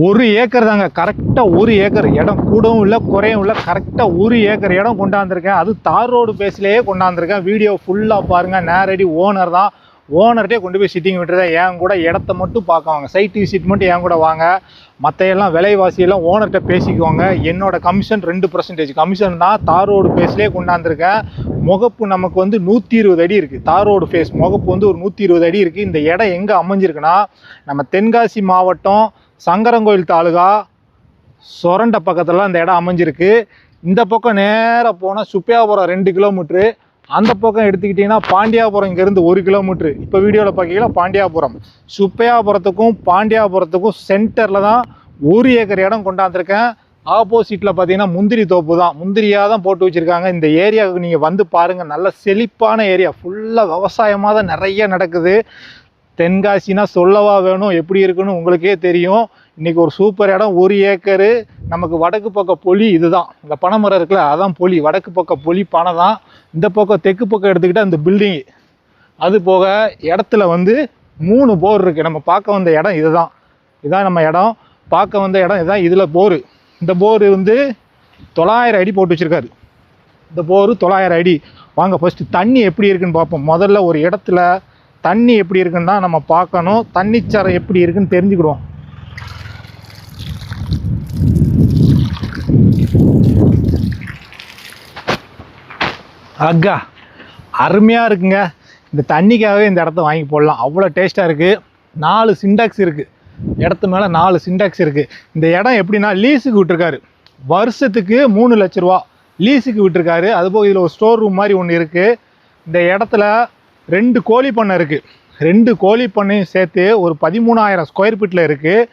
1 acre தாங்க, கரெக்டாக 1 acre இடம், கூடவும் இல்லை குறையும் இல்லை, கரெக்டாக 1 ஏக்கர் இடம் கொண்டாந்துருக்கேன். அது தார் ரோடு பேஸ்லேயே கொண்டாந்துருக்கேன். வீடியோ ஃபுல்லாக பாருங்கள். நேரடி ஓனர் தான், ஓனர்கிட்டே கொண்டு போய் சிட்டிங் விட்டுறேன். என் கூட இடத்த மட்டும் பார்க்க வாங்க, சைட் விசிட் மட்டும் என் கூட வாங்க. மற்ற எல்லாம் விலைவாசியெல்லாம் ஓனர்கிட்ட பேசிக்குவாங்க. என்னோட கமிஷன் 2% கமிஷன் தான். தார் ரோடு பேஸ்லேயே கொண்டாந்துருக்கேன். முகப்பு நமக்கு வந்து 120 அடி இருக்குது. தார் ரோடு ஃபேஸ் முகப்பு வந்து ஒரு 120 அடி இருக்குது. இந்த இடம் எங்கே அமைஞ்சிருக்குன்னா, நம்ம தென்காசி மாவட்டம் சங்கரன்கோவில் தாலுகா சொரண்டை பக்கத்தில் இந்த இடம் அமைஞ்சிருக்கு. இந்த பக்கம் நேராக போனால் சுப்பையாபுரம் 2 கிலோமீட்ரு, அந்த பக்கம் எடுத்துக்கிட்டிங்கன்னா பாண்டியாபுரம் இங்கேருந்து 1 கிலோமீட்ரு. இப்போ வீடியோவில் பார்த்தீங்கன்னா பாண்டியாபுரம், சுப்பையாபுரத்துக்கும் பாண்டியாபுரத்துக்கும் சென்டரில் தான் 1 ஏக்கர் இடம் கொண்டாந்துருக்கேன். ஆப்போசிட்டில் பார்த்தீங்கன்னா முந்திரி தோப்பு தான், முந்திரியாக தான் போட்டு வச்சுருக்காங்க. இந்த ஏரியாவுக்கு நீங்கள் வந்து பாருங்கள், நல்ல செழிப்பான ஏரியா, ஃபுல்லாக விவசாயமாக தான் நிறைய நடக்குது. தென்காசினா சொல்லவா வேணும், எப்படி இருக்குன்னு உங்களுக்கே தெரியும். இன்றைக்கி ஒரு சூப்பர் இடம், 1 ஏக்கரு. நமக்கு வடக்கு பக்கம் பொலி இதுதான், இந்த பனைமரம் இருக்குல்ல அதான் பொலி, வடக்கு பக்கம் பொலி பனை தான். இந்த பக்கம் தெற்கு பக்கம் எடுத்துக்கிட்டால் இந்த பில்டிங்கு, அது போக இடத்துல வந்து 3 போர் இருக்குது. நம்ம பார்க்க வந்த இடம் இதுதான், இதுதான் நம்ம இடம், பார்க்க வந்த இடம் இதுதான். இதில் போரு, இந்த போரு வந்து 900 அடி போட்டு வச்சுருக்காரு. இந்த போரு 900 அடி. வாங்க ஃபஸ்ட்டு தண்ணி எப்படி இருக்குன்னு பார்ப்போம். முதல்ல ஒரு இடத்துல தண்ணி எப்படி இருக்குன்னு தான் நம்ம பார்க்கணும். தண்ணிச்சரம் எப்படி இருக்குன்னு தெரிஞ்சுக்கிடுவோம். அக்கா அருமையாக இருக்குங்க. இந்த தண்ணிக்காகவே இந்த இடத்த வாங்கி போடலாம், அவ்வளோ டேஸ்ட்டாக இருக்குது. 4 சிண்டாக்ஸ் இருக்குது இடத்து மேலே, 4 சிண்டாக்ஸ் இருக்குது. இந்த இடம் எப்படின்னா லீஸுக்கு விட்டுருக்காரு, வருஷத்துக்கு 3 லட்ச ரூபா லீஸுக்கு விட்டுருக்காரு. அதுபோக இதில் ஒரு ஸ்டோர் ரூம் மாதிரி ஒன்று இருக்குது. இந்த இடத்துல 2 கோழி பண்ணை இருக்குது. 2 கோழி பண்ணையும் சேர்த்து ஒரு 13,000 ஸ்கொயர் ஃபீட்டில் இருக்குது.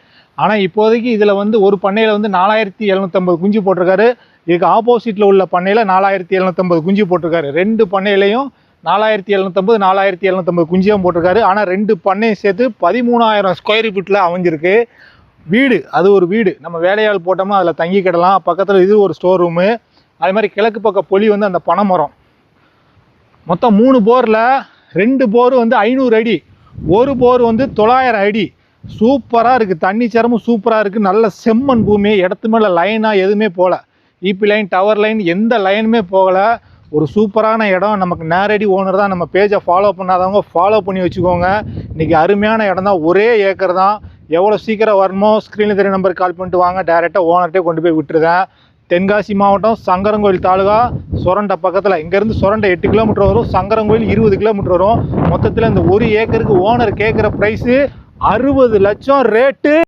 ஆனால் இப்போதைக்கு இதில் வந்து ஒரு பண்ணையில் வந்து 4,750 குஞ்சு போட்டிருக்காரு. இதுக்கு ஆப்போசிட்டில் உள்ள பண்ணையில் 4,750 குஞ்சு போட்டிருக்காரு. 2 பண்ணையிலையும் 4,750 4,750 குஞ்சியும் போட்டிருக்காரு. ஆனால் 2 பண்ணையும் சேர்த்து 13,000 ஸ்கொயர் ஃபீட்டில் அமைஞ்சிருக்கு. வீடு, அது ஒரு வீடு, நம்ம வேலையாள் போட்டோம்னா அதில் தங்கிக்கிடலாம். பக்கத்தில் இது ஒரு ஸ்டோர் ரூமு. அது மாதிரி கிழக்கு பக்கம் பொலி வந்து அந்த பனைமரம். மொத்தம் 3 போரில் 2 போர் வந்து 500 அடி, ஒரு போர் வந்து 900 அடி. சூப்பராக இருக்குது, தண்ணி சரமும் சூப்பராக இருக்குது. நல்ல செம்மண் பூமி, இடத்து மேலே லைனாக எதுவுமே போகல, இபி லைன் டவர் லைன் எந்த லைனுமே போகலை. ஒரு சூப்பரான இடம். நமக்கு நேரடி ஓனர் தான். நம்ம பேஜை ஃபாலோ பண்ணாதவங்க ஃபாலோ பண்ணி வச்சுக்கோங்க. இன்றைக்கி அருமையான இடம் தான், 1 ஏக்கர் தான். எவ்வளோ சீக்கிரம் வரணுமோ ஸ்க்ரீனில் தெரிய நம்பருக்கு கால் பண்ணிட்டு வாங்க, டேரெக்டாக ஓனர்கிட்டே கொண்டு போய் விட்டுருதேன். தென்காசி மாவட்டம் சங்கரன்கோவில் தாலுகா சொரண்டை பக்கத்தில். இங்கேருந்து சொரண்டை 8 கிலோமீட்டர் வரும், சங்கரன்கோவில் 20 கிலோமீட்டர் வரும். மொத்தத்தில் இந்த 1 ஏக்கருக்கு ஓனர் கேட்குற ப்ரைஸு 60 லட்சம் ரேட்டு.